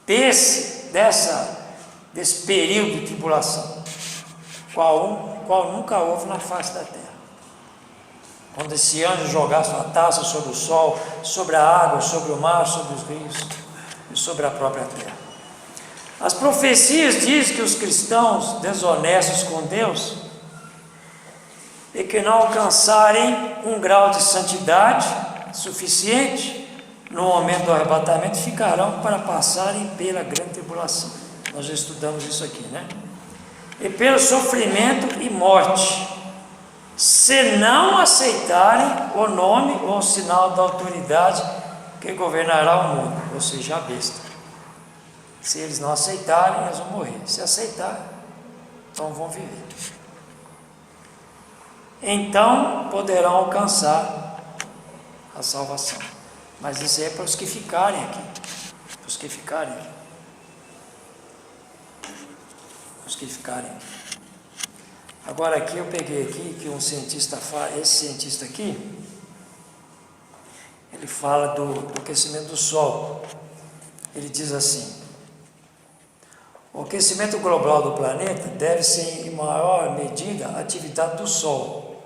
desse período de tribulação, qual nunca houve na face da terra. Quando esse anjo jogar sua taça sobre o sol, sobre a água, sobre o mar, sobre os rios e sobre a própria terra. As profecias dizem que os cristãos desonestos com Deus e que não alcançarem um grau de santidade suficiente no momento do arrebatamento ficarão para passarem pela grande tribulação. Nós já estudamos isso aqui, né? E pelo sofrimento e morte, se não aceitarem o nome ou o sinal da autoridade que governará o mundo, ou seja, a besta. Se eles não aceitarem, eles vão morrer. Se aceitarem, então vão viver. Então poderão alcançar a salvação. Mas isso é para os que ficarem aqui. Para os que ficarem aqui. Os que ficarem aqui. Agora aqui eu peguei aqui que um cientista fala, esse cientista aqui, ele fala do aquecimento do Sol. Ele diz assim: o aquecimento global do planeta deve ser em maior medida a atividade do Sol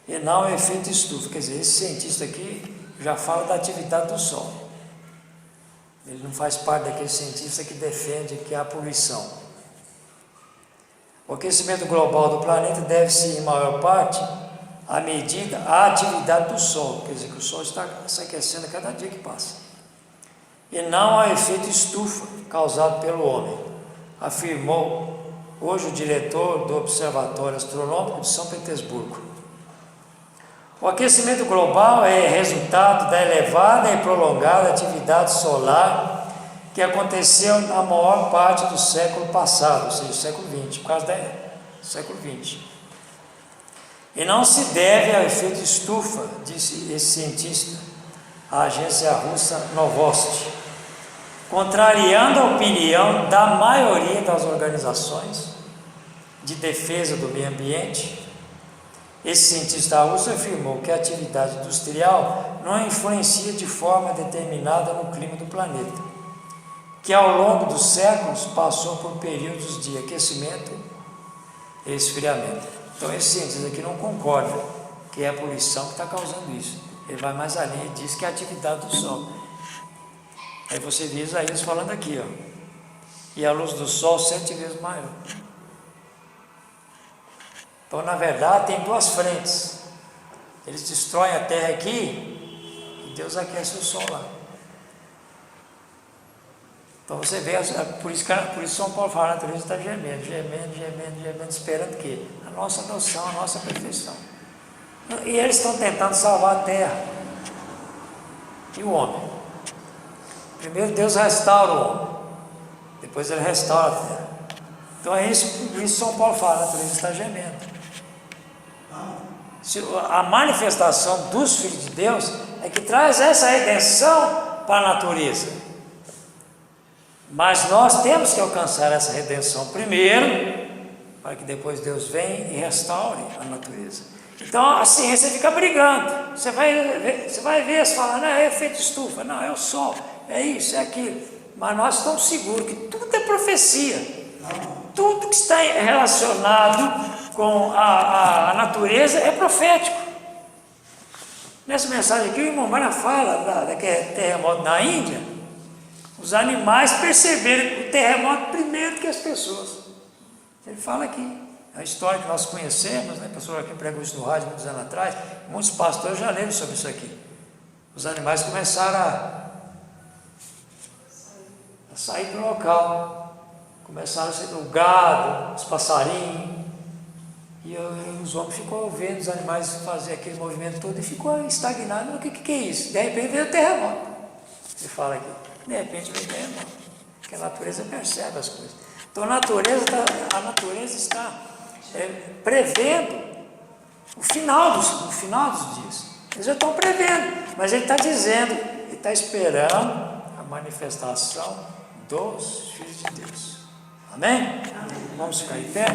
e não o efeito estufa. Quer dizer, esse cientista aqui já fala da atividade do Sol. Ele não faz parte daquele cientista que defende que há poluição. O aquecimento global do planeta deve-se, em maior parte, à medida, à atividade do Sol, quer dizer, que o Sol está se aquecendo a cada dia que passa, e não ao efeito estufa causado pelo homem, afirmou hoje o diretor do Observatório Astronômico de São Petersburgo. O aquecimento global é resultado da elevada e prolongada atividade solar que aconteceu na maior parte do século passado, ou seja, o século XX, por causa do século XX. E não se deve ao efeito estufa, disse esse cientista, à agência russa Novosti, contrariando a opinião da maioria das organizações de defesa do meio ambiente. Esse cientista russo afirmou que a atividade industrial não influencia de forma determinada no clima do planeta, que ao longo dos séculos passou por períodos de aquecimento e esfriamento. Então esse cientista aqui não concorda que é a poluição que está causando isso. Ele vai mais além e diz que é a atividade do sol. Aí você vê Isaías falando aqui, ó. E a luz do sol 7 vezes maior. Então, na verdade, tem duas frentes. Eles destroem a terra aqui e Deus aquece o sol lá. Então você vê, por isso São Paulo fala, a natureza está gemendo, esperando o quê? A nossa adoção, a nossa perfeição. E eles estão tentando salvar a terra. E o homem? Primeiro Deus restaura o homem, depois ele restaura a terra. Então é isso, por isso São Paulo fala, a natureza está gemendo. A manifestação dos filhos de Deus é que traz essa redenção para a natureza. Mas nós temos que alcançar essa redenção primeiro, para que depois Deus venha e restaure a natureza. Então a ciência fica brigando. Você vai ver, você fala, não, é efeito estufa, não, é o sol, é isso, é aquilo. Mas nós estamos seguros que tudo é profecia. Tudo que está relacionado com a natureza é profético. Nessa mensagem aqui, o irmão Mara fala daquele terremoto na Índia. Os animais perceberam o terremoto primeiro que as pessoas. Ele fala aqui, a história que nós conhecemos, né? O pastor aqui pregou isso no rádio muitos anos atrás, muitos pastores já leram sobre isso aqui. Os animais começaram a sair do local. Começaram a ser o gado, os passarinhos, e os homens ficou vendo os animais fazer aquele movimento todo e ficou estagnado. O que é isso? De repente veio o terremoto. Ele fala aqui, de repente veio o terremoto, porque a natureza percebe as coisas. Então a natureza está prevendo o final dos dias. Eles já estão prevendo, mas ele está dizendo, ele está esperando a manifestação dos filhos de Deus. Amém? Amém? Vamos ficar em pé.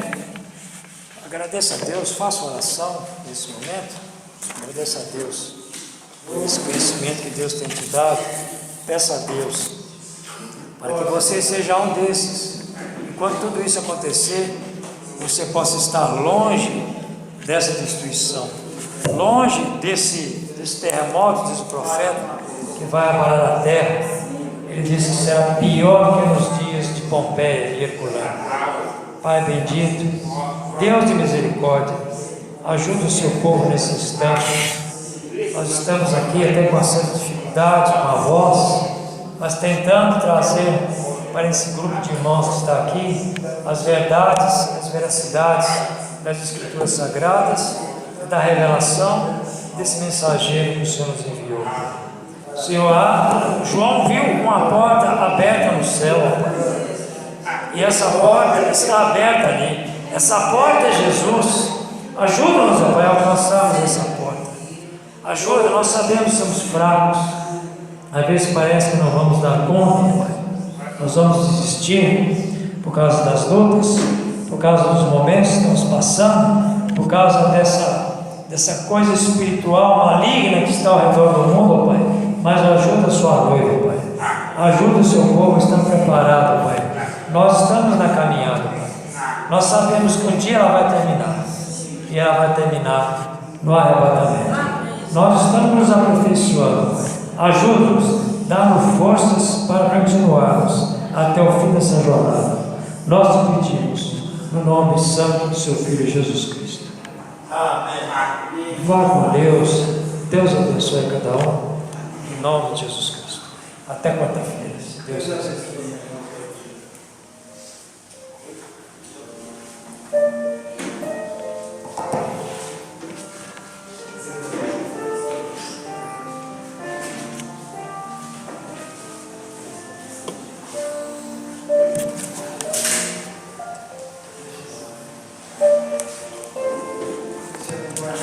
Agradeça a Deus, faça oração nesse momento. Agradeça a Deus por esse conhecimento que Deus tem te dado. Peça a Deus para que você seja um desses. Enquanto tudo isso acontecer, você possa estar longe dessa destruição, longe desse terremoto, diz o profeta, que vai abalar a terra. Ele disse que será pior que nos dias de Pompeia e Herculano. Pai bendito, Deus de misericórdia, ajuda o seu povo nesse instante. Nós estamos aqui até com uma certa dificuldade com a voz, mas tentando trazer para esse grupo de irmãos que está aqui as verdades, as veracidades das Escrituras Sagradas, da revelação desse mensageiro que o Senhor nos enviou. Senhor, João viu uma porta aberta no céu, e essa porta está aberta ali. Essa porta é Jesus. Ajuda-nos, Pai, a alcançarmos essa porta. Ajuda, nós sabemos que somos fracos. Às vezes parece que não vamos dar conta, Pai. Nós vamos desistir por causa das lutas, por causa dos momentos que estamos passando, por causa dessa coisa espiritual maligna que está ao redor do mundo, Pai. Mas ajuda a sua noiva, Pai. Ajuda o seu povo a estar preparado, Pai. Nós estamos na caminhada, Pai. Nós sabemos que um dia ela vai terminar. E ela vai terminar no arrebatamento. Nós estamos nos aperfeiçoando, Pai. Ajuda-nos, dá-nos forças para continuarmos até o fim dessa jornada. Nós te pedimos, no nome santo do seu Filho Jesus Cristo. Amém. Vá com Deus. Deus abençoe cada um. Em nome de Jesus Cristo. Até quarta-feira, se Deus quiser. Vai